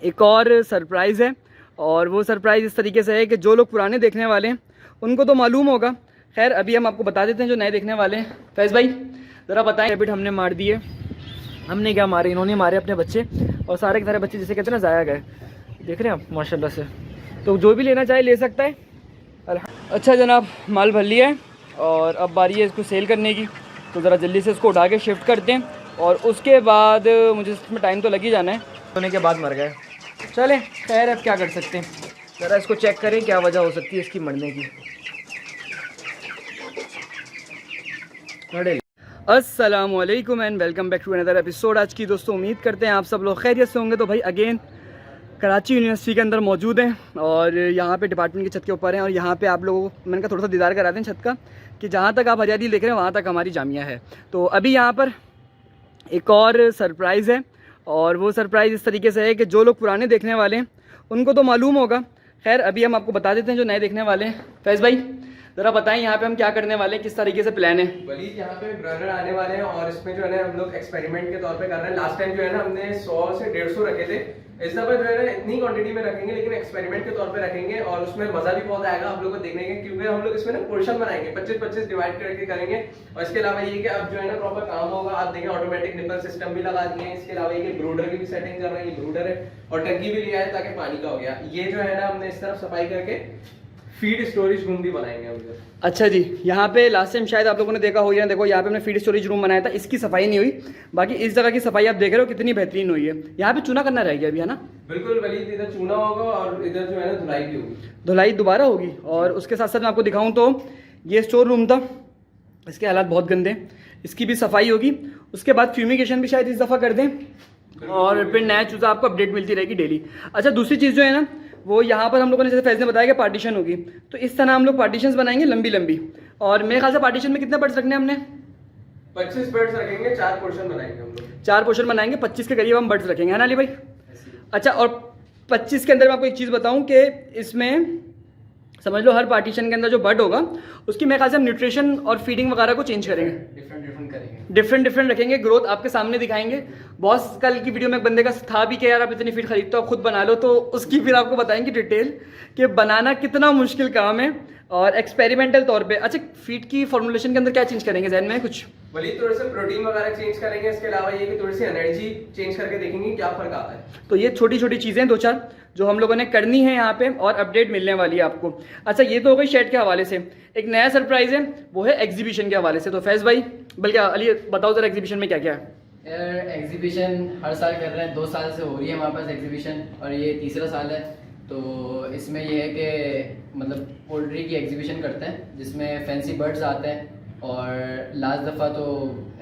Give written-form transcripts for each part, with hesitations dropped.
एक और सरप्राइज़ है, और वो सरप्राइज़ इस तरीके से है कि जो लोग पुराने देखने वाले हैं उनको तो मालूम होगा। खैर अभी हम आपको बता देते हैं जो नए देखने वाले हैं। फैज़ भाई ज़रा बताएं, रेबिट हमने मार दिए। हमने क्या मारे, इन्होंने मारे अपने बच्चे, और सारे के सारे बच्चे जिसे कहते हैं ना ज़ाया गए। देख रहे हैं आप माशाल्लाह से। तो जो भी लेना चाहे ले सकता है। अच्छा जनाब, माल भर लिया है और अब बारी है इसको सेल करने की। तो ज़रा जल्दी से इसको उठा के शिफ्ट करते हैं, और उसके बाद मुझे इसमें टाइम तो लग ही जाना है। होने के बाद मर गए, चलें खैर अब क्या कर सकते हैं। ज़रा इसको चेक करें क्या वजह हो सकती है इसकी मरने की। अस्सलामुअलैकुम and welcome back to another episode. आज की दोस्तों उम्मीद करते हैं आप सब लोग खैरियत से होंगे। तो भाई अगेन कराची यूनिवर्सिटी के अंदर मौजूद हैं, और यहाँ पे डिपार्टमेंट की छत के ऊपर हैं, और यहाँ पे आप लोगों को मैंने कहा थोड़ा सा दीदार करा दें छत का, कि जहाँ तक आप हरियाली देख रहे हैं वहाँ तक हमारी जामिया है। तो अभी यहाँ पर एक और सरप्राइज़ है, और वो सरप्राइज़ इस तरीके से है कि जो लोग पुराने देखने वाले हैं उनको तो मालूम होगा। खैर अभी हम आपको बता देते हैं जो नए देखने वाले हैं। फैज़ भाई ज़रा बताएं यहाँ पे हम क्या करने वाले हैं, किस तरीके से प्लान है। वलीद यहाँ पे ब्रनर आने वाले हैं, और इसमें जो है ना हम लोग एक्सपेरिमेंट के तौर पे कर रहे हैं। लास्ट टाइम जो है ना हमने 100 से 150 रखे थे। इस दफा जो है ना इतनी क्वांटिटी में रखेंगे, लेकिन एक्सपेरिमेंट के तौर पे रखेंगे, और उसमें मजा भी बहुत आएगा आप लोगों को देखने के, क्योंकि हम लोग इसमें ना पोर्शन बनाएंगे 25-25 डिवाइड करके करेंगे। और इसके अलावा ये कि अब जो है ना प्रॉपर काम होगा। आप देखें ऑटोमेटिक निपल सिस्टम भी लगा दिए हैं। इसके अलावा ये ब्रूडर की भी सेटिंग कर रहे हैं, ये ब्रूडर है, और टंकी भी लिया है ताकि पानी का हो गया। ये जो है ना हमने इस तरफ सफाई करके फीड स्टोरेज रूम भी बनाएंगे हम लोग। अच्छा जी, यहाँ पे लास्ट टाइम शायद आप लोगों ने देखा हो या देखो, यहाँ पे हमने फीड स्टोरेज रूम बनाया था, इसकी सफाई नहीं हुई। बाकी इस जगह की सफाई आप देख रहे हो कितनी बेहतरीन हुई है। यहाँ पे चूना करना रह गया अभी, है ना? बिल्कुल वलीद, इधर चूना होगा और इधर जो है ना धुलाई भी होगी। धुलाई दोबारा होगी, और उसके साथ साथ मैं आपको दिखाऊँ तो ये स्टोर रूम था, इसके हालात बहुत गंदे हैं, इसकी भी सफाई होगी। उसके बाद फ्यूमिगेशन भी शायद इस दफ़ा कर दें, और फिर नया चूज़ा आपको अपडेट मिलती रहेगी डेली। अच्छा दूसरी चीज़ जो है ना, वो यहाँ पर हम लोगों ने जैसे फैज़ ने बताया कि पार्टीशन होगी, तो इस तरह हम लोग पार्टीशंस बनाएंगे लंबी लंबी। और मेरे ख्याल से पार्टीशन में कितने बर्ड्स रखने हैं हमने? 25 बर्ड्स रखेंगे, 4 पोर्शन बनाएंगे हम लोग। 4 पोर्शन बनाएंगे, 25 के करीब हम बर्ड्स रखेंगे, है ना अली भाई? अच्छा, और 25 के अंदर मैं आपको एक चीज़ बताऊँ कि इसमें समझ लो हर पार्टीशन के अंदर जो बर्ड होगा उसकी मेरे ख्याल से हम न्यूट्रिशन और फीडिंग वगैरह को चेंज करेंगे, डिफरेंट करेंगे, ग्रोथ आपके सामने दिखाएंगे। बॉस कल की वीडियो में एक बंदे का था भी कि यार आप इतनी फीड खरीदते हो आप खुद बना लो, तो उसकी फिर आपको बताएंगे डिटेल कि बनाना कितना मुश्किल काम है, और एक्सपेरिमेंटल तौर पे। अच्छा फीड की फॉर्मुलेशन के अंदर क्या चेंज करेंगे जहन में कुछ? वली थोड़े से प्रोटीन वगैरह चेंज करेंगे। इसके अलावा ये कि थोड़ी सी एनर्जी चेंज करके देखेंगे क्या फर्क आता है। तो ये छोटी छोटी चीज़ें 2-4 जो हम लोगों ने करनी है यहाँ पे, और अपडेट मिलने वाली है आपको। अच्छा ये तो हो गई शेड के हवाले से। एक नया सरप्राइज़ है, वो है एग्जीबिशन के हवाले से। तो फैज़ भाई बल्कि अली बताओ ज़रा एग्जीबिशन में क्या क्या है। यार एग्जीबिशन हर साल कर रहे हैं, 2 साल से हो रही है हमारे पास एग्जीबिशन, और ये तीसरा साल है। तो इसमें ये है कि मतलब पोल्ट्री की एग्जीबिशन करते हैं जिसमें फैंसी बर्ड्स आते हैं, और लास्ट दफ़ा तो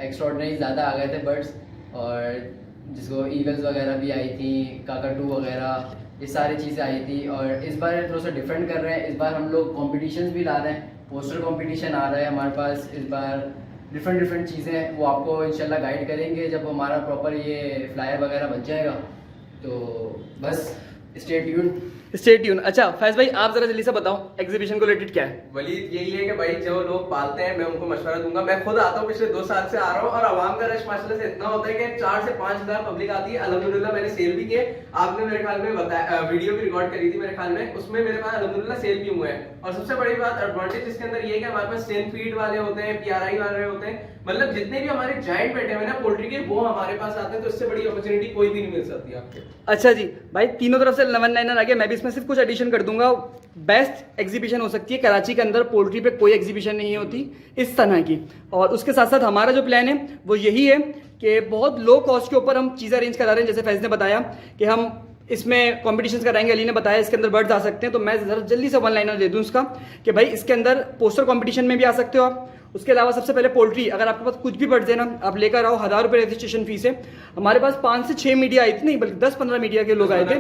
एक्स्ट्रॉर्डनरी ज़्यादा आ गए थे बर्ड्स, और जिसको ईगल्स वगैरह भी आई थी, काकाटू वगैरह, ये सारी चीज़ें आई थी। और इस बार थोड़ा सा डिफरेंट कर रहे हैं। इस बार हम लोग कॉम्पिटिशन्स भी ला रहे हैं, पोस्टर कॉम्पिटिशन आ रहा है हमारे पास इस बार। डिफरेंट चीज़ें वो आपको इंशाल्लाह गाइड करेंगे जब हमारा प्रॉपर ये फ्लायर वगैरह बन जाएगा। तो बस स्टे ट्यून। अच्छा फैज़ भाई आप जरा जल्दी से बताओ एग्जीबिशन को रिलेटेड क्या है। वलीद यही है कि भाई जो लोग पालते हैं मैं उनको मशवरा दूंगा। मैं खुद आता हूँ, पिछले 2 साल से आ रहा हूँ, और आवाम का रश माशाल्लाह से इतना होता है कि 4 से 5 हज़ार पब्लिक आती है। अल्हम्दुलिल्लाह मैंने सेल भी किए। आपने मेरे ख्याल में बताया, वीडियो भी रिकॉर्ड करी थी मेरे ख्याल में, उसमें मेरे पास अल्हम्दुलिल्लाह सेल भी हुए हैं। और सबसे बड़ी बात एडवांटेज इसके अंदर ये है कि हमारे पास सेल फीड वाले होते हैं, PRI वाले होते हैं, मतलब जितने भी हमारे जायंट बैठे हुए ना पोल्ट्री के, वो हमारे पास आते हैं। तो इससे बड़ी अपॉर्चुनिटी कोई भी नहीं मिल सकती आपको। अच्छा जी भाई तीनों तरफ से 11 आ गया। मैं भी इसमें सिर्फ कुछ एडिशन कर दूंगा। बेस्ट एग्जीबिशन हो सकती है कराची के अंदर, पोल्ट्री पे कोई एग्जीबिशन नहीं होती इस तरह की। और उसके साथ साथ हमारा जो प्लान है वो यही है कि बहुत लो कॉस्ट के ऊपर हम चीज़ें अरेंज करा रहे हैं। जैसे फैज़ ने बताया कि हम इसमें कॉम्पिटिशन्स कराएंगे, अली ने बताया इसके अंदर बर्ड्स आ सकते हैं, तो मैं जरा जल्दी से 1 लाइनर दे दूं उसका कि भाई इसके अंदर पोस्टर कंपटीशन में भी आ सकते हो आप। उसके अलावा सबसे पहले पोल्ट्री, अगर आपके पास कुछ भी बर्ड्स है ना आप लेकर आओ, 1000 रुपये रजिस्ट्रेशन फीस है। हमारे पास 5 से 6 मीडिया आई थी, नहीं बल्कि 10-15 मीडिया के लोग आए थे।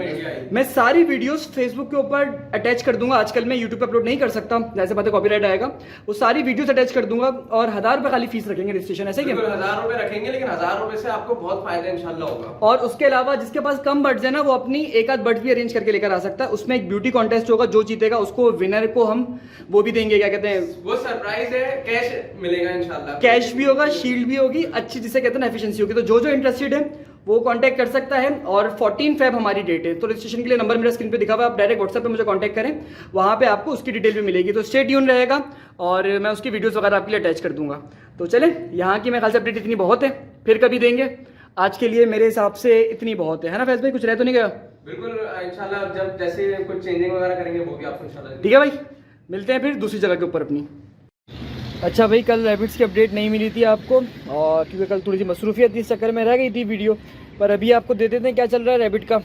मैं सारी वीडियोस फेसबुक के ऊपर अटैच कर दूंगा। आजकल मैं यूट्यूब पे अपलोड नहीं कर सकता, जैसे बात है कॉपीराइट आएगा। वो सारी वीडियोस अटैच कर दूंगा, और 1000 रुपये खाली फीस रखेंगे रजिस्ट्रेशन, ऐसे कि 1000 रुपये रखेंगे, लेकिन 1000 रुपये से आपको बहुत फायदा इंशाल्लाह होगा। और उसके अलावा जिसके पास कम बर्ड्स है ना वो अपनी एक आध बर्ड्स भी अरेंज करके लेकर आ सकता है। उसमें एक ब्यूटी कॉन्टेस्ट होगा, जो जीतेगा उसको विनर को हम वो भी देंगे, क्या कहते हैं, वो सरप्राइज है, कैश मिलेगा इंशाल्लाह। कैश भी होगा, शील्ड भी होगी, अच्छी जिसे कहते हैं एफिशिएंसी होगी। तो जो इंटरेस्टेड है वो कांटेक्ट कर सकता है। और 14 फेब हमारी डेट है, तो रजिस्ट्रेशन के लिए नंबर मेरा स्क्रीन पे दिखा हुआ है, आप डायरेक्ट व्हाट्सएप पे मुझे कांटेक्ट करें, वहाँ पे आपको उसकी डिटेल भी मिलेगी। तो स्टे ट्यून रहेगा और मैं उसकी वीडियोस वगैरह आपके लिए अटैच कर दूंगा। तो चले, यहाँ की मेरे ख्याल से अपडेट इतनी बहुत है, फिर कभी देंगे। आज के लिए मेरे हिसाब से इतनी बहुत है ना फैज भाई, कुछ रह तो नहीं गया? बिल्कुल, इंशाल्लाह जब जैसे कुछ चेंजिंग वगैरह करेंगे वो भी आपको इंशाल्लाह। ठीक है भाई, मिलते हैं फिर दूसरी जगह के ऊपर अपनी। अच्छा भाई, कल रैबिट्स की अपडेट नहीं मिली थी आपको, और क्योंकि कल थोड़ी सी मसरूफियत इस चक्कर में रह गई थी वीडियो, पर अभी आपको दे देते हैं क्या चल रहा है रैबिट का।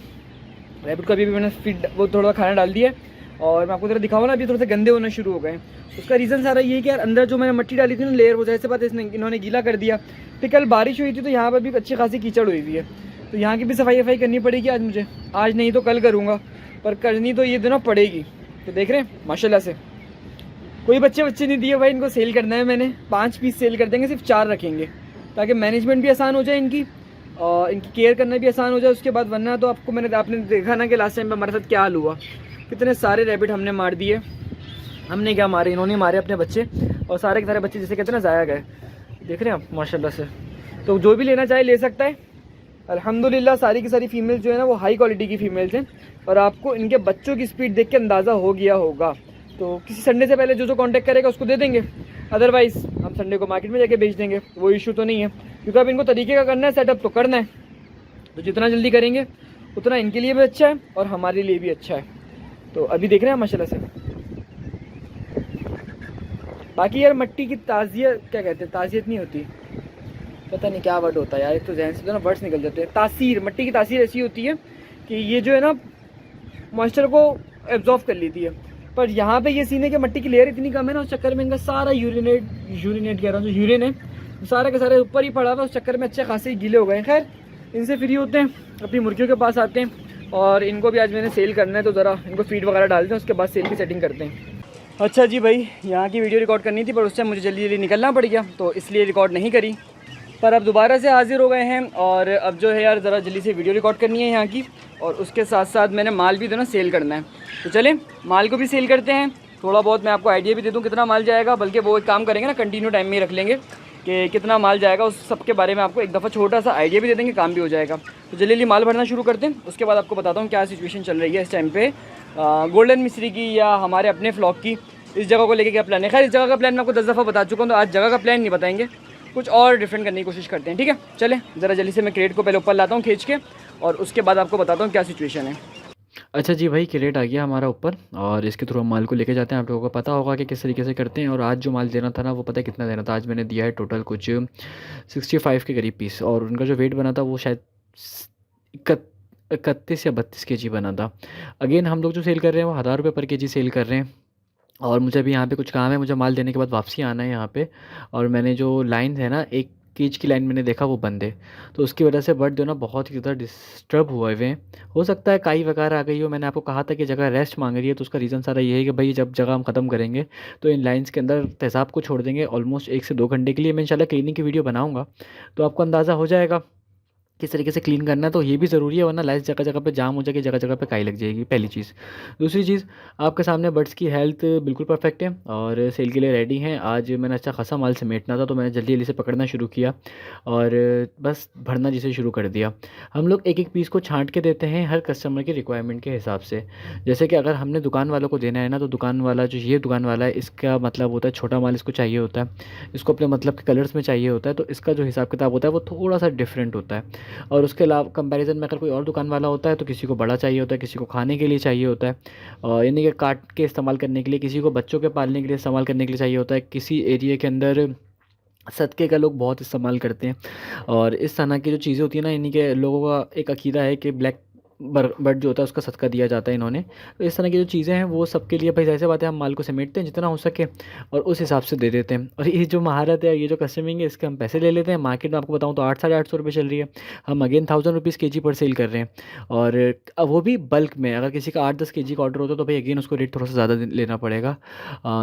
रैबिट को अभी भी मैंने फीड वो थोड़ा खाना डाल दिया है, और मैं आपको जरा दिखाऊँ ना, अभी थोड़े से गंदे होने शुरू हो गए हैं। उसका रीज़न सारा ये है कि यार अंदर जो मैंने मिट्टी डाली थी ना लेयर, वो जैसे बात इसने इन्होंने गीला कर दिया। फिर कल बारिश हुई थी तो यहाँ पर भी अच्छी खासी कीचड़ हुई हुई है, तो यहाँ की भी सफाई वफाई करनी पड़ेगी आज मुझे, आज नहीं तो कल करूँगा, पर करनी तो ये दिनों पड़ेगी। तो देख रहे हैं माशाल्लाह से कोई बच्चे नहीं दिए भाई, इनको सेल करना है मैंने, 5 पीस सेल कर देंगे, सिर्फ 4 रखेंगे ताकि मैनेजमेंट भी आसान हो जाए इनकी, और इनकी केयर करना भी आसान हो जाए उसके बाद। वरना तो आपने देखा ना कि लास्ट टाइम हमारे साथ क्या हाल हुआ, कितने सारे रैबिट हमने मार दिए। हमने क्या मारे, इन्होंने मारे अपने बच्चे, और सारे के सारे बच्चे जैसे कहते हैं ना ज़ाया गए। देख रहे हैं आप माशाल्लाह से। तो जो भी लेना चाहे ले सकता है। अल्हम्दुलिल्लाह सारी की सारी फीमेल्स जो है ना वो हाई क्वालिटी की फीमेल्स हैं, और आपको इनके बच्चों की स्पीड देख के अंदाज़ा हो गया होगा। तो किसी संडे से पहले जो कांटेक्ट करेगा उसको दे देंगे, अदरवाइज़ हम संडे को मार्केट में जाके बेच देंगे, वो इशू तो नहीं है। क्योंकि अब इनको तरीके का करना है, सेटअप तो करना है, तो जितना जल्दी करेंगे उतना इनके लिए भी अच्छा है और हमारे लिए भी अच्छा है। तो अभी देख रहे हैं माशाल्लाह से। बाकी यार मट्टी की ताज़ियत क्या कहते हैं, ताज़ियत नहीं होती, पता नहीं क्या वर्ड होता है यार, एक तो जहन से ना वर्ड्स निकल जाते हैं। तासीर, मट्टी की तासीर ऐसी होती है कि ये जो है ना मॉइस्चर को एब्जॉर्व कर लेती है, पर यहाँ पे ये सीने के मट्टी की लेयर इतनी कम है ना, उस चक्कर में इनका सारा यूरिनेट कह रहा हूँ, जो यूरिन है सारे के सारे ऊपर ही पड़ा हुआ, उस चक्कर में अच्छे खासे गीले हो गए। खैर इनसे फ्री होते हैं, अपनी मुर्गियों के पास आते हैं, और इनको भी आज मैंने सेल करना है, तो ज़रा इनको फीड वगैरह डालते हैं, उसके बाद सेल की सेटिंग करते हैं। अच्छा जी भाई, यहाँ की वीडियो रिकॉर्ड करनी थी, पर उस टाइम मुझे जल्दी जल्दी निकलना पड़ गया, तो इसलिए रिकॉर्ड नहीं करी। पर अब दोबारा से हाजिर हो गए हैं, और अब जो है यार ज़रा जल्दी से वीडियो रिकॉर्ड करनी है यहाँ की, और उसके साथ साथ मैंने माल भी तो ना सेल करना है। तो चलें माल को भी सेल करते हैं। थोड़ा बहुत मैं आपको आइडिया भी दे दूँ कितना माल जाएगा, बल्कि वो एक काम करेंगे ना, कंटिन्यू टाइम में ही रख लेंगे कि कितना माल जाएगा, उस सब के बारे में आपको एक दफ़ा छोटा सा आइडिया भी दे देंगे, काम भी हो जाएगा। तो जल्दी माल भरना शुरू करते हैं, उसके बाद आपको बताता हूँ क्या सिचुएशन चल रही है इस टाइम पे गोल्डन मिस्री की या हमारे अपने फ्लॉक की, इस जगह को लेके क्या प्लान है। खैर इस जगह का प्लान मैं आपको 10 दफ़ा बता चुका हूँ, तो आज जगह का प्लान नहीं बताएंगे, कुछ और डिफरेंट करने की कोशिश करते हैं। ठीक है, चलें ज़रा जल्दी से मैं क्रेट को पहले ऊपर लाता हूँ खींच के, और उसके बाद आपको बताता हूँ क्या सिचुएशन है। अच्छा जी भाई, क्रेट आ गया हमारा ऊपर, और इसके थ्रू हम माल को लेके जाते हैं। आप लोगों को पता होगा कि किस तरीके से करते हैं। और आज जो माल देना था ना, वो पता है कितना देना था, आज मैंने दिया है टोटल कुछ 65 के करीब पीस, और उनका जो वेट बना था वो शायद 31 या 32 kg बना था। अगेन हम लोग जो सेल कर रहे हैं वो 1000 रुपये पर kg सेल कर रहे हैं। और मुझे अभी यहाँ पे कुछ काम है, मुझे माल देने के बाद वापसी आना है यहाँ पे, और मैंने जो लाइन है ना, 1 केज की लाइन मैंने देखा वो बंद है, तो उसकी वजह से बर्ड जो ना बहुत ही ज़्यादा डिस्टर्ब हुए हुए हैं। हो सकता है काई वगैरह आ गई हो, मैंने आपको कहा था कि जगह रेस्ट मांग रही है, तो उसका रीज़न सारा ये है कि भाई जब जगह हम ख़त्म करेंगे तो इन लाइन्स के अंदर तेज़ाब को छोड़ देंगे ऑलमोस्ट 1 से 2 घंटे के लिए। मैं इंशाल्लाह क्लीनिंग की वीडियो बनाऊँगा, तो आपको अंदाज़ा हो जाएगा किस तरीके से क्लीन करना है। तो ये भी ज़रूरी है, वरना लाइट जगह जगह पे जाम हो जाएगी, जगह जगह पे काई लग जाएगी, पहली चीज़। दूसरी चीज़, आपके सामने बर्ड्स की हेल्थ बिल्कुल परफेक्ट है और सेल के लिए रेडी हैं। आज मैंने अच्छा खासा माल समेटना था, तो मैंने जल्दी जल्दी से पकड़ना शुरू किया और बस भरना जिसे शुरू कर दिया। हम लोग एक एक पीस को छांट के देते हैं हर कस्टमर की रिक्वायरमेंट के हिसाब से। जैसे कि अगर हमने दुकान वालों को देना है ना, तो दुकान वाला जो ये दुकान वाला है, इसका मतलब होता है छोटा माल इसको चाहिए होता है, इसको अपने मतलब के कलर्स में चाहिए होता है, तो इसका जो हिसाब किताब होता है वो थोड़ा सा डिफरेंट होता है। और उसके अलावा कंपैरिजन में अगर कोई और दुकान वाला होता है तो किसी को बड़ा चाहिए होता है, किसी को खाने के लिए चाहिए होता है, यानी कि काट के इस्तेमाल करने के लिए, किसी को बच्चों के पालने के लिए इस्तेमाल करने के लिए चाहिए होता है, किसी एरिया के अंदर सदक़े का लोग बहुत इस्तेमाल करते हैं। और इस तरह की जो चीज़ें होती हैं ना, यानी कि लोगों का एक अकीदा है कि ब्लैक बर्ड जो होता है उसका सदका दिया जाता है इन्होंने। तो इस तरह की जो चीज़ें हैं वो सबके लिए भाई ज़ाहिर सी बात है, हम माल को समेटते हैं जितना हो सके और उस हिसाब से दे देते हैं। और ये जो महारत है, ये जो कस्टमिंग है, इसके हम पैसे ले लेते हैं। मार्केट में आपको बताऊँ तो 800 साढ़े 800 रुपये चल रही है, हम अगेन 1000 रुपीज़ kg पर सेल कर रहे हैं। और अब वो भी बल्क में, अगर किसी का 8-10 kg का ऑर्डर होता है तो भाई अगेन उसको रेट थोड़ा सा ज़्यादा लेना पड़ेगा।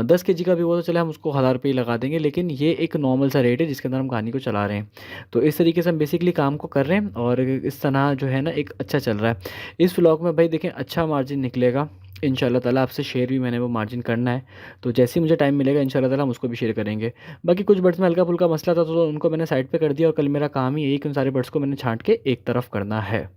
10 kg का भी वो तो चले हम उसको 1000 रुपये लगा देंगे, लेकिन ये एक नॉर्मल सा रेट है जिसके अंदर हम कहानी को चला रहे हैं। तो इस तरीके से हम बेसिकली काम को कर रहे हैं और इस तरह जो है ना एक अच्छा चल रहा है। इस व्लॉग में भाई देखें अच्छा मार्जिन निकलेगा इंशाल्लाह ताला आपसे शेयर भी मैंने वो मार्जिन करना है, तो जैसे ही मुझे टाइम मिलेगा इंशाल्लाह ताला हम उसको भी शेयर करेंगे। बाकी कुछ बर्ड्स में हल्का फुल्का मसला था तो उनको मैंने साइड पे कर दिया और कल मेरा काम ही यही कि उन सारे बर्ड्स को मैंने छांट के एक तरफ करना है।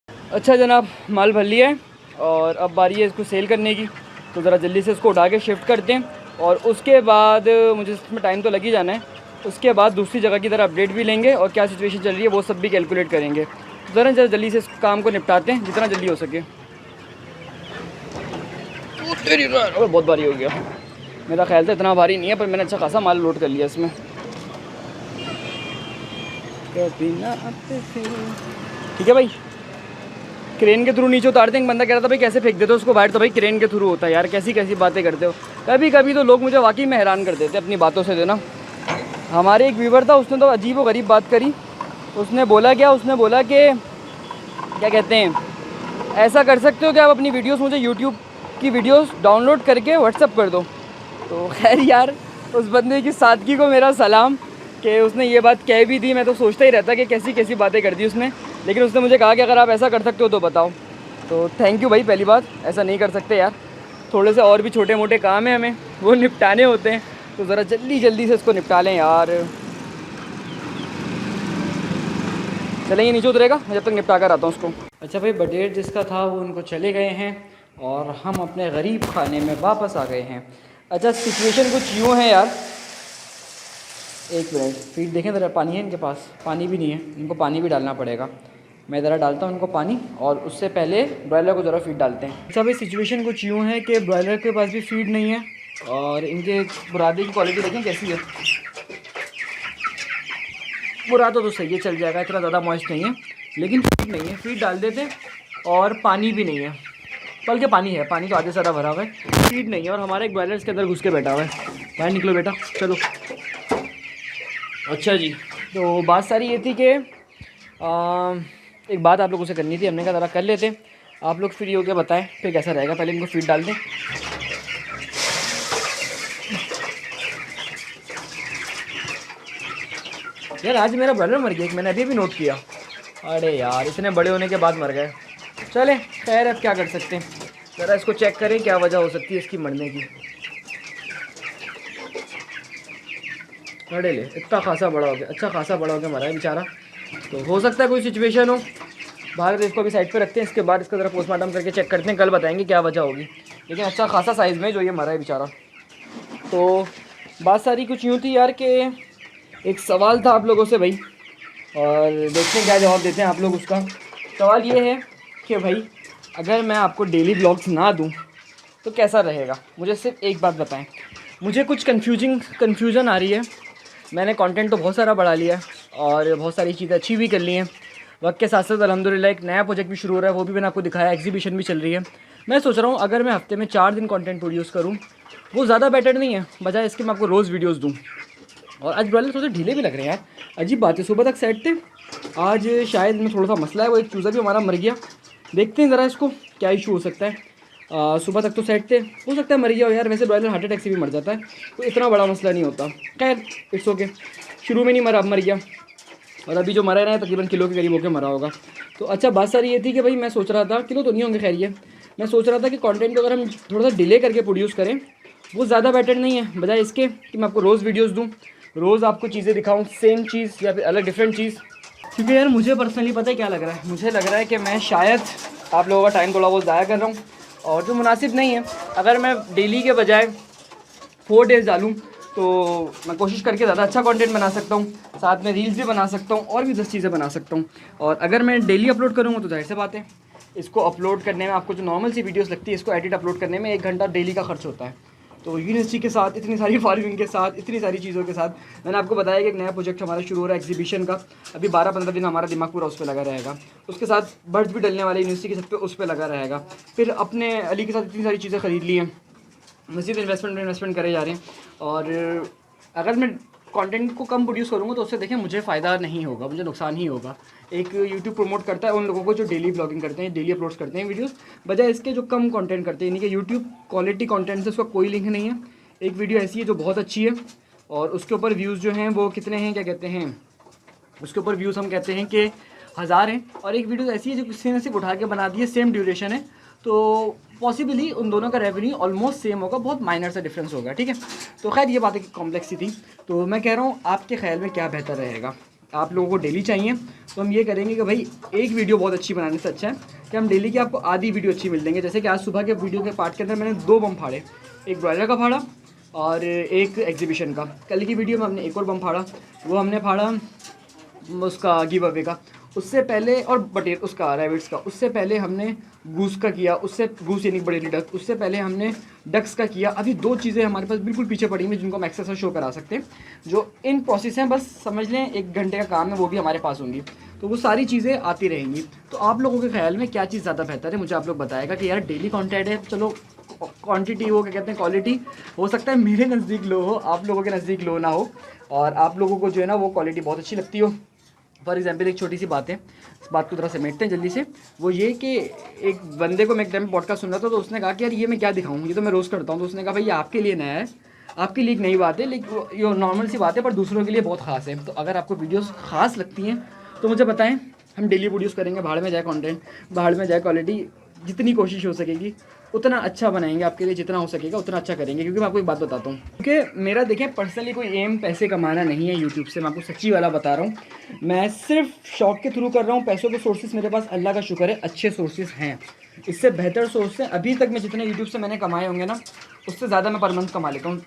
अच्छा जनाब, माल भर लिया है और अब बारी है इसको सेल करने की, तो ज़रा जल्दी से इसको उठा के शिफ्ट करते हैं और उसके बाद मुझे इसमें टाइम तो लग ही जाना है। उसके बाद दूसरी जगह की तरह अपडेट भी लेंगे और क्या सिचुएशन चल रही है वो सब भी कैलकुलेट करेंगे। ज़रा जल्दी से इस काम को निपटाते हैं जितना जल्दी हो सके। बहुत भारी हो गया, मेरा ख्याल था इतना भारी नहीं है, पर मैंने अच्छा खासा माल लोड कर लिया इसमें। ठीक है भाई, क्रेन के थ्रू नीचे उतारते हैं। एक बंदा कह रहा था भाई कैसे फेंक देते हो उसको बाहर, तो भाई क्रेन के थ्रू होता है यार। कैसी कैसी बातें करते हो, कभी कभी तो लोग मुझे वाकई में हैरान कर देते अपनी बातों से देना। हमारे एक व्यूवर था, उसने तो अजीब व गरीब बात करी। उसने बोला कि क्या कहते हैं, ऐसा कर सकते हो कि आप अपनी वीडियोस मुझे यूट्यूब की वीडियोस डाउनलोड करके व्हाट्सअप कर दो। तो खैर यार, उस बंदे की सादगी को मेरा सलाम कि उसने ये बात कह भी दी। मैं तो सोचता ही रहता कि कैसी कैसी बातें कर दी उसने, लेकिन उसने मुझे कहा कि अगर आप ऐसा कर सकते हो तो बताओ। तो थैंक यू भाई। पहली बात, ऐसा नहीं कर सकते यार, थोड़े से और भी छोटे मोटे काम हैं हमें, वो निपटाने होते हैं, तो ज़रा जल्दी से इसको निपटा लें यार। चलेंगे, नीचे उतरेगा, मैं जब तक निपटा कर आता हूँ उसको। अच्छा भाई, बटेर जिसका था वो उनको चले गए हैं और हम अपने गरीब खाने में वापस आ गए हैं। अच्छा, सिचुएशन कुछ यूँ है यार, एक मिनट, फीड देखें ज़रा, पानी है इनके पास? पानी भी नहीं है, इनको पानी भी डालना पड़ेगा। मैं ज़रा डालता हूँ इनको पानी और उससे पहले ब्रॉयलर को ज़रा फीड डालते हैं। अच्छा भाई, सिचुएशन कुछ यूँ है कि ब्रॉयलर के पास भी फीड नहीं है और इनके बुरादे की क्वालिटी देखें कैसी है। बुरादा तो सही है, चल जाएगा, इतना ज़्यादा मॉइस्ट नहीं है, लेकिन फीड नहीं है। फीड डाल देते और पानी भी नहीं है, बल्कि पानी है, पानी तो आधे से ज़्यादा भरा हुआ है, फीड नहीं है। और हमारा एक ब्रॉयलर इसके अंदर घुस के बैठा हुआ है। बाहर निकलो बेटा, चलो। अच्छा जी, तो बात सारी ये थी कि एक बात आप लोगों से करनी थी, हमने कहा ज़रा कर लेते। आप लोग फ्री हो के बताएं फिर कैसा रहेगा। पहले इनको फीड डाल दें। यार आज मेरा ब्रॉयलर मर गया, मैंने अभी नोट किया। अरे यार, इतने बड़े होने के बाद मर गए। चले खैर, अब क्या कर सकते हैं। ज़रा इसको चेक करें क्या वजह हो सकती है इसकी मरने की। अरे ले, इतना खासा बड़ा हो गया, अच्छा खासा बड़ा हो गया, मरा है बेचारा। तो हो सकता है कोई सिचुएशन हो। बाहर इसको अभी साइड पे रखते हैं, इसके बाद इसका ज़रा पोस्टमार्टम करके चेक करते हैं, कल बताएंगे क्या वजह होगी। लेकिन अच्छा खासा साइज़ में जो ये मरा है बेचारा। तो बात सारी कुछ यूँ थी यार कि एक सवाल था आप लोगों से भाई, और देखते हैं क्या जवाब देते हैं आप लोग उसका। सवाल ये है कि भाई अगर मैं आपको डेली ब्लॉग्स ना दूँ तो कैसा रहेगा। मुझे सिर्फ एक बात बताएं, मुझे कुछ कन्फ्यूज़न आ रही है। मैंने कंटेंट तो बहुत सारा बढ़ा लिया है और बहुत सारी चीज़ें अच्छी भी कर ली हैं। वक्त के साथ साथ अल्हम्दुलिल्लाह एक नया प्रोजेक्ट भी शुरू हो रहा है, वो भी मैंने आपको दिखाया, एग्जीबिशन भी चल रही है। मैं सोच रहा हूँ अगर मैं हफ्ते में 4 दिन कंटेंट प्रोड्यूस करूँ वो ज़्यादा बेटर नहीं है, बजाय इसके मैं आपको रोज़ वीडियोज़ दूँ। और आज ब्रॉयलर थोड़े ढीले भी लग रहे हैं यार, अजीब बात है, सुबह तक सेट थे, आज शायद में थोड़ा सा मसला है, वो एक चूज़ा भी हमारा मर गया। देखते हैं ज़रा इसको क्या इशू हो सकता है। सुबह तक तो सेट थे, हो सकता है मर गया हो यार। वैसे ब्रॉयलर हार्ट अटैक से भी मर जाता है, तो इतना बड़ा मसला नहीं होता। खैर इट्स ओके, शुरू में नहीं मरा, अब मर गया, और अभी जो मरा है तकरीबन किलो के करीब होकर मरा होगा। तो अच्छा, बात सारी ये थी कि भाई मैं सोच रहा था, किलो तो नहीं होंगे खैर ये, मैं सोच रहा था कि कंटेंट को अगर हम थोड़ा सा डिले करके प्रोड्यूस करें वो ज़्यादा बेटर नहीं है, बजाय इसके कि मैं आपको रोज़ वीडियोज़ दूँ, रोज़ आपको चीज़ें दिखाऊँ, सेम चीज़ या फिर अलग डिफरेंट चीज़। क्योंकि यार मुझे पर्सनली पता है क्या लग रहा है, मुझे लग रहा है कि मैं शायद आप लोगों का टाइम थोड़ा बहुत ज़ाया कर रहा हूँ, और जो मुनासिब नहीं है। अगर मैं डेली के बजाय 4 डेज़ डालूँ तो मैं कोशिश करके ज़्यादा अच्छा कंटेंट बना सकता हूँ, साथ में रील्स भी बना सकता हूँ और भी 10 चीज़ें बना सकता हूँ। और अगर मैं डेली अपलोड करूँगा तो जाहिर सी बात है, इसको अपलोड करने में आपको जो नॉर्मल सी वीडियोस लगती है, इसको एडिट अपलोड करने में 1 घंटा डेली का खर्च होता है। तो यूनिवर्सिटी के साथ, इतनी सारी फार्मिंग के साथ, इतनी सारी चीज़ों के साथ, मैंने आपको बताया कि एक नया प्रोजेक्ट हमारा शुरू हो रहा है एग्जीबिशन का। अभी 12-15 दिन हमारा दिमाग पूरा उस पर लगा रहेगा। उसके साथ बर्ड्स भी डलने वाले यूनिवर्सिटी के छत पे, उस पर लगा रहेगा। फिर अपने अली के साथ इतनी सारी चीज़ें ख़रीद ली हैं, मज़ीद इन्वेस्टमेंट करे जा रहे हैं। और अगर मैं कंटेंट को कम प्रोड्यूस करूँगा तो उससे देखें मुझे फ़ायदा नहीं होगा, मुझे नुकसान ही होगा। एक यूट्यूब प्रमोट करता है उन लोगों को जो डेली ब्लॉगिंग करते हैं, डेली अपलोड्स करते हैं वीडियोस, बजाय इसके जो कम कंटेंट करते हैं। यानी कि यूट्यूब क्वालिटी कंटेंट से उसका कोई लिंक नहीं है। एक वीडियो ऐसी है जो बहुत अच्छी है और उसके ऊपर व्यूज़ जो हैं वो कितने हैं, क्या कहते हैं, उसके ऊपर व्यूज़ हम कहते हैं कि 1000 हैं। और एक वीडियो ऐसी है जो किसी ने सिर्फ उठा के बना दी है, सेम ड्यूरेशन है, तो पॉसिबली उन दोनों का रेवेन्यू ऑलमोस्ट सेम होगा, बहुत माइनर सा डिफरेंस होगा, ठीक है। तो खैर ये बात एक कॉम्प्लेक्स सी थी। तो मैं कह रहा हूँ आपके ख्याल में क्या बेहतर रहेगा, आप लोगों को डेली चाहिए तो हम ये करेंगे कि भाई एक वीडियो बहुत अच्छी बनाने से अच्छा है कि हम डेली की आपको आधी वीडियो अच्छी मिल देंगे। जैसे कि आज सुबह के वीडियो के पार्ट के अंदर मैंने 2 बम फाड़े, एक ब्रॉयलर का फाड़ा और एक एग्जीबिशन का। कल की वीडियो में हमने एक और बम फाड़ा, वो हमने फाड़ा उसका गिव अवे का, उससे पहले और बटेर उसका रैबिट्स का, उससे पहले हमने गूस का किया, उससे गूस यानी बटेरी डक, उससे पहले हमने डक्स का किया। अभी 2 चीज़ें हमारे पास बिल्कुल पीछे पड़ी हुई जिनको हम एक्सेस शो करा सकते हैं, जो इन प्रोसेस हैं, बस समझ लें 1 घंटे का काम है, वो भी हमारे पास होंगी। तो वो सारी चीज़ें आती रहेंगी। तो आप लोगों के ख्याल में क्या चीज़ ज़्यादा बेहतर है, मुझे आप लोग बताएगा कि यार डेली कॉन्टेंट है, चलो क्वांटिटी हो, क्या कहते हैं क्वालिटी, हो सकता है मेरे नज़दीक लो हो, आप लोगों के नज़दीक लो ना हो, और आप लोगों को जो है ना वो क्वालिटी बहुत अच्छी लगती हो। फॉर एग्जाम्पल एक छोटी सी बात है, इस बात को थोड़ा समेटते हैं जल्दी से। वो ये कि एक बंदे को मैं एक टाइम पॉडकास्ट सुन रहा था, तो उसने कहा कि यार ये मैं क्या दिखाऊँ, ये तो मैं रोज़ करता हूँ। तो उसने कहा भाई ये आपके लिए नया है, आपके लिए एक नई बात है, लेकिन ये नॉर्मल सी बात है, पर दूसरों के लिए बहुत ख़ास है। तो अगर आपको वीडियोस ख़ास लगती हैं तो मुझे बताएं, हम डेली वीडियोस करेंगे, भाड़ में जाए कंटेंट, भाड़ में जाए क्वालिटी, जितनी कोशिश हो सकेगी उतना अच्छा बनाएंगे आपके लिए, जितना हो सकेगा उतना अच्छा करेंगे। क्योंकि मैं आपको एक बात बताता हूँ, क्योंकि मेरा देखें पर्सनली कोई एम पैसे कमाना नहीं है यूट्यूब से, मैं आपको सच्ची वाला बता रहा हूँ। मैं सिर्फ शौक के थ्रू कर रहा हूँ। पैसों के सोर्सेज मेरे पास अल्लाह का शुक्र है अच्छे सोर्सेज हैं, इससे बेहतर सोर्स है अभी तक मैं जितने यूट्यूब से मैंने कमाए होंगे ना, उससे ज़्यादा मैं पर मंथ कमा लेता हूँ।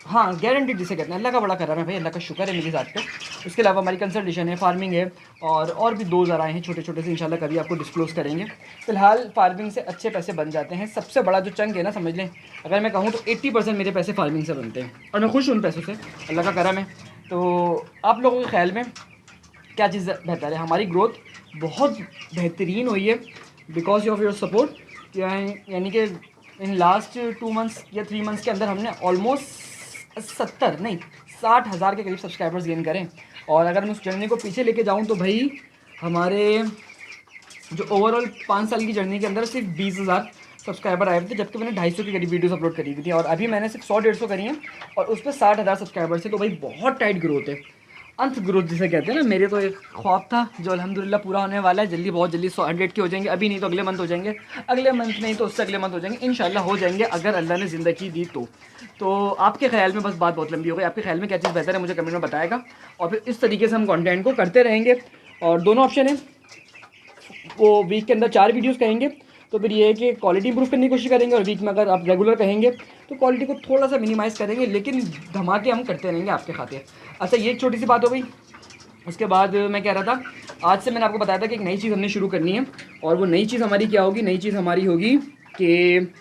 हाँ, गारंटीड जिसे कहते हैं, अल्लाह का बड़ा करम है भाई, अल्लाह का शुक्र है मेरे साथ पे। उसके अलावा हमारी कंसल्टेशन है, फार्मिंग है, और भी 2 ज़राए हैं छोटे छोटे से, इंशाल्लाह कभी आपको डिस्क्लोज़ करेंगे। फिलहाल फार्मिंग से अच्छे पैसे बन जाते हैं। सबसे बड़ा जो चंक है ना, समझ लें, अगर मैं कहूँ तो 80% मेरे पैसे फार्मिंग से बनते हैं, और मैं खुश हूँ उन पैसों से, अल्लाह का करम है। तो आप लोगों के ख्याल में क्या चीज़ बेहतर है? हमारी ग्रोथ बहुत बेहतरीन हुई है बिकॉज ऑफ योर सपोर्ट, यानी कि इन लास्ट 2 मंथ्स या 3 मंथ्स के अंदर हमने ऑलमोस्ट 60,000 के करीब सब्सक्राइबर्स गेन करें। और अगर मैं उस जर्नी को पीछे लेके जाऊं तो भाई हमारे जो ओवरऑल 5 साल की जर्नी के अंदर सिर्फ 20,000 सब्सक्राइबर आए थे, जबकि मैंने 250 की करीब वीडियोस अपलोड करी हुई थी, और अभी मैंने सिर्फ 100-150 करी हैं और उस पर 60,000 सब्सक्राइबर्स थे। तो भाई बहुत टाइट ग्रोथ है, अंत ग्रोथ जिसे कहते हैं ना। मेरे तो एक ख्वाब था जो अल्हम्दुलिल्लाह पूरा होने वाला है, जल्दी बहुत जल्दी 100 के हो जाएंगे, अभी नहीं तो अगले मंथ हो जाएंगे, अगले मंथ नहीं तो उससे अगले मंथ हो जाएंगे, इंशाल्लाह हो जाएंगे अगर अल्लाह ने ज़िंदगी दी तो आपके ख्याल में, बस बात बहुत लंबी हो गई, आपके ख्याल में क्या चीज़ बेहतर है मुझे कमेंट में बताएगा, और फिर इस तरीके से हम कंटेंट को करते रहेंगे। और दोनों ऑप्शन है, वो वीक के अंदर 4 वीडियोस कहेंगे तो फिर ये है कि क्वालिटी इंप्रूव करने की कोशिश करेंगे, और वीक में अगर आप रेगुलर कहेंगे तो क्वालिटी को थोड़ा सा मिनिमाइज़ करेंगे, लेकिन धमाके हम करते रहेंगे आपके खातिर। अच्छा, ये एक छोटी सी बात हो गई। उसके बाद मैं कह रहा था, आज से मैंने आपको बताया था कि एक नई चीज़ हमने शुरू करनी है, और वो नई चीज़ हमारी क्या होगी? नई चीज़ हमारी होगी कि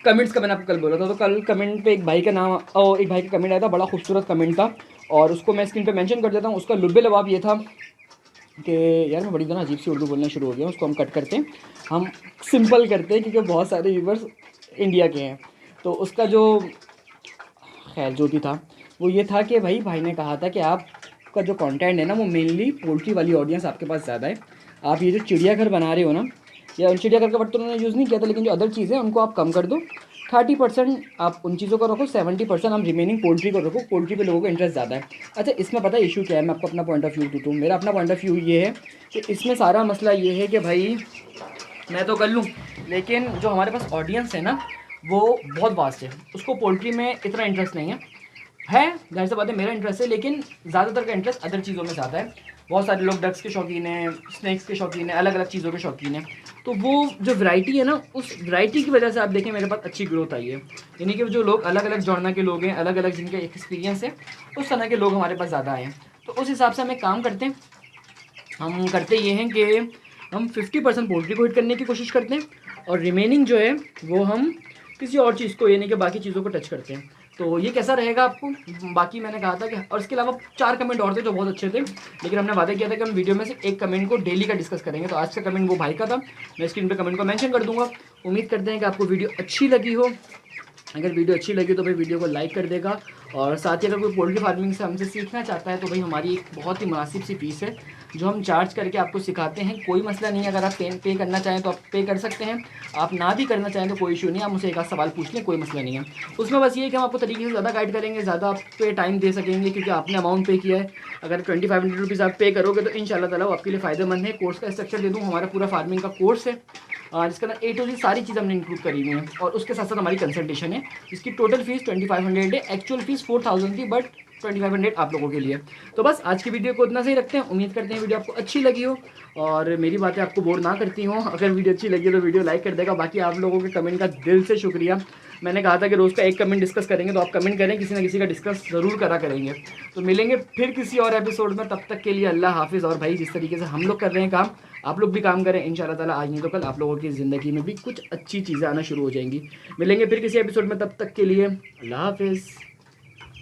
कमेंट्स का मैंने आपको कल बोला था। तो कल कमेंट पे एक भाई का कमेंट आया था, बड़ा खूबसूरत कमेंट था, और उसको मैं स्क्रीन पे मेंशन कर देता हूँ। उसका लुब्बे लवाब ये था कि यार मैं बड़ी तरह अजीब सी उर्दू बोलना शुरू हो गया, उसको हम कट करते हैं, हम सिंपल करते हैं, क्योंकि बहुत सारे व्यूवर्स इंडिया के हैं। तो उसका जो खैर जो भी था वो ये था कि भाई ने कहा था कि आपका जो कंटेंट है ना, वो मेनली पोल्ट्री वाली ऑडियंस आपके पास ज़्यादा है। आप ये जो चिड़ियाघर बना रहे हो ना, या उन चिड़ियाघर का वर्ड तो उन्होंने यूज़ नहीं किया था, लेकिन जो अदर चीज़ें हैं उनको आप कम कर दो। 30% आप उन चीज़ों को रखो, 70% हम रिमेनिंग पोल्ट्री को रखो। पोल्ट्री पे लोगों को इंटरेस्ट ज़्यादा है। अच्छा, इसमें पता है इशू क्या है? मैं आपको अपना पॉइंट ऑफ व्यू दूँ। मेरा अपना पॉइंट ऑफ व्यू ये है कि इसमें सारा मसला ये है कि भाई मैं तो कर लूँ, लेकिन जो हमारे पास ऑडियंस है ना, वो बहुत वास्ट है, उसको पोल्ट्री में इतना इंटरेस्ट नहीं है। जाहिर सी बात है मेरा इंटरेस्ट है, लेकिन ज़्यादातर का इंटरेस्ट अदर चीज़ों में ज़्यादा है। बहुत सारे लोग डक्स के शौकीन हैं, स्नैक्स के शौकीन हैं, अलग अलग चीज़ों के शौकीन हैं। तो वो जो वैरायटी है ना, उस वैरायटी की वजह से आप देखें मेरे पास अच्छी ग्रोथ आई है। यानी कि जो लोग अलग अलग जॉनर के लोग हैं, अलग अलग जिनका एक्सपीरियंस है, उस तरह के लोग हमारे पास ज़्यादा आए हैं। तो उस हिसाब से हम एक काम करते हैं, हम करते ये हैं कि हम 50% पोल्ट्री को हिट करने की कोशिश करते हैं, और रिमेनिंग जो है वो हम किसी और चीज़ को, यानी कि बाकी चीज़ों को टच करते हैं। तो ये कैसा रहेगा आपको? बाकी मैंने कहा था कि, और इसके अलावा 4 कमेंट और थे जो बहुत अच्छे थे, लेकिन हमने वादा किया था कि हम वीडियो में से एक कमेंट को डेली का डिस्कस करेंगे। तो आज का कमेंट वो भाई का था, मैं स्क्रीन पे कमेंट को मेंशन कर दूंगा। उम्मीद करते हैं कि आपको वीडियो अच्छी लगी हो। अगर वीडियो अच्छी लगी तो भाई वीडियो को लाइक कर देगा, और साथ ही अगर कोई पोल्ट्री फार्मिंग से हमसे सीखना चाहता है तो भाई हमारी एक बहुत ही मुनासिब सी फीस है जो हम चार्ज करके आपको सिखाते हैं। कोई मसला नहीं है, अगर आप पे करना चाहें तो आप पे कर सकते हैं, आप ना भी करना चाहें तो कोई इशू नहीं है, आप मुझसे एक आध सवाल पूछ लें, कोई मसला नहीं है। उसमें बस ये है कि हम आपको तरीके से ज़्यादा गाइड करेंगे, ज़्यादा आप पे टाइम दे सकेंगे, क्योंकि आपने अमाउंट पे किया है। अगर 2500 रुपीज़ आप पे करोगे तो इंशाल्लाह ताला वो आपके लिए फ़ायदेमंद है। कोर्स का स्ट्रक्चर दे दूँ, हमारा पूरा फार्मिंग का कोर्स है, जिसके अंदर A to Z सारी चीज़ हमने इंक्लूड करी हुई हैं और उसके साथ साथ हमारी कंसल्टेशन है जिसकी टोटल फीस 2500 है। एक्चुअल फीस 4000 थी बट 2500 आप लोगों के लिए। तो बस आज की वीडियो को इतना सही रखते हैं। उम्मीद करते हैं वीडियो आपको अच्छी लगी हो और मेरी बातें आपको बोर ना करती हों। अगर वीडियो अच्छी लगी तो वीडियो लाइक कर देगा। बाकी आप लोगों के कमेंट का दिल से शुक्रिया। मैंने कहा था कि रोज़ का एक कमेंट डिस्कस करेंगे, तो आप कमेंट करें, किसी ना किसी का डिस्कस ज़रूर करा करेंगे। तो मिलेंगे फिर किसी और एपिसोड में, तब तक के लिए अल्लाह हाफिज़। और भाई जिस तरीके से हम लोग कर रहे हैं काम, आप लोग भी काम करें इंशाल्लाह ताला। आज नहीं तो कल आप लोगों की ज़िंदगी में भी कुछ अच्छी चीज़ें आना शुरू हो जाएंगी। मिलेंगे फिर किसी एपिसोड में, तब तक के लिए अल्लाह हाफिज़।